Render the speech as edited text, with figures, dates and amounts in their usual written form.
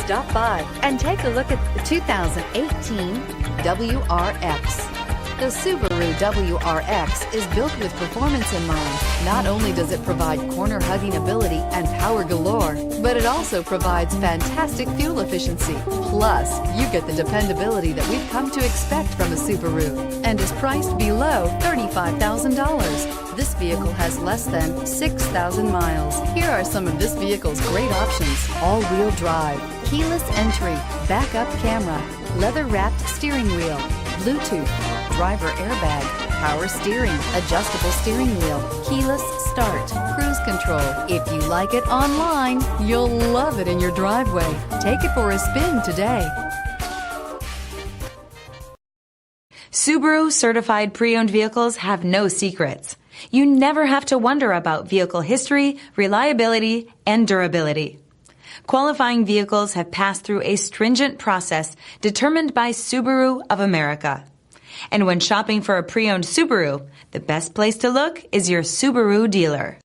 Stop by and take a look at the 2018 WRX. The Subaru WRX is built with performance in mind. Not only does it provide corner-hugging ability and power galore, but it also provides fantastic fuel efficiency. Plus, you get the dependability that we've come to expect from a Subaru and is priced below $35,000. This vehicle has less than 6,000 miles. Here are some of this vehicle's great options: all-wheel drive, keyless entry, backup camera, leather-wrapped steering wheel, Bluetooth, driver airbag, power steering, adjustable steering wheel, keyless start, cruise control. If you like it online, you'll love it in your driveway. Take it for a spin today. Subaru certified pre-owned vehicles have no secrets. You never have to wonder about vehicle history, reliability, and durability. Qualifying vehicles have passed through a stringent process determined by Subaru of America. And when shopping for a pre-owned Subaru, the best place to look is your Subaru dealer.